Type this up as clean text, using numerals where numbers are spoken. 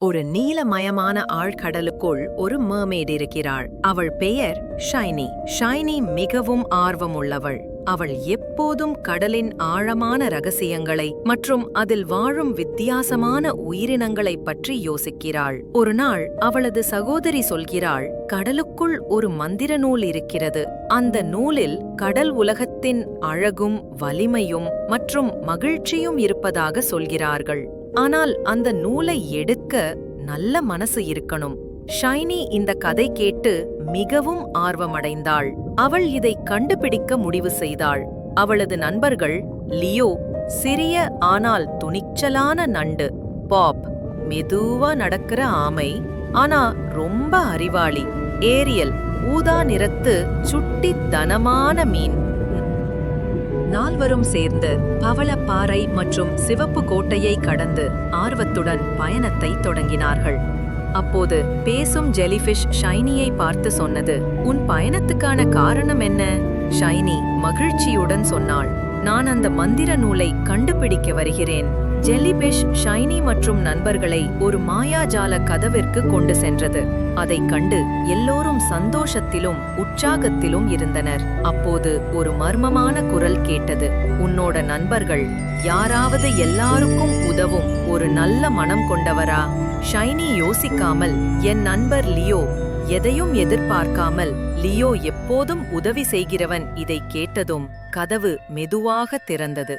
ஒரு நீலமயமான ஆழ்கடலுக்குள் ஒரு மர்மெய்ட் இருக்கிறாள். அவள் பெயர் ஷைனி. ஷைனி மிகவும் ஆர்வமுள்ளவள். அவள் எப்போதும் கடலின் ஆழமான ரகசியங்களை மற்றும் அதில் வாழும் வித்தியாசமான உயிரினங்களைப் பற்றி யோசிக்கிறாள். ஒரு நாள் அவளது சகோதரி சொல்கிறாள், கடலுக்குள் ஒரு மந்திர நூல் இருக்கிறது. அந்த நூலில் கடல் உலகத்தின் அழகும் வலிமையும் மற்றும் மகிழ்ச்சியும் இருப்பதாக சொல்கிறார்கள். ஆனால் அந்த நூலை எடுக்க நல்ல மனசு இருக்கணும். ஷைனி இந்த கதை கேட்டு மிகவும் ஆர்வமடைந்தாள். அவள் இதை கண்டுபிடிக்க முடிவு செய்தாள். அவளது நண்பர்கள் லியோ சிறிய ஆனால் துணிச்சலான நண்டு, பாப் மெதுவா நடக்கிற ஆமை ஆனா ரொம்ப அறிவாளி, ஏரியல் ஊதா நிறத்து சுட்டித்தனமான மீன். நால்வரும் சேர்ந்து பவளப்பாறை மற்றும் சிவப்பு கோட்டையை கடந்து ஆர்வத்துடன் பயணத்தை தொடங்கினார்கள். அப்போது பேசும் ஜெலிஃபிஷ் ஷைனியை பார்த்து சொன்னது, உன் பயணத்துக்கான காரணம் என்ன? ஷைனி மகிழ்ச்சியுடன் சொன்னாள், நான் அந்த மந்திர நூலை கண்டுபிடிக்க வருகிறேன். ஜெல்லிபிஷ் ஷைனி மற்றும் நண்பர்களை ஒரு மாயாஜால கதவிற்கு கொண்டு சென்றது. அதைக் கண்டு எல்லோரும் சந்தோஷத்திலும் உற்சாகத்திலும் இருந்தனர். அப்போது ஒரு மர்மமான குரல் கேட்டது, உன்னோட நண்பர்கள் யாராவது எல்லாருக்கும் உதவும் ஒரு நல்ல மனம் கொண்டவரா? ஷைனி யோசிக்காமல், என் நண்பர் லியோ. எதையும் எதிர்பார்க்காமல், லியோ எப்போதும் உதவி செய்கிறவன். இதை கேட்டதும் கதவு மெதுவாக திறந்தது.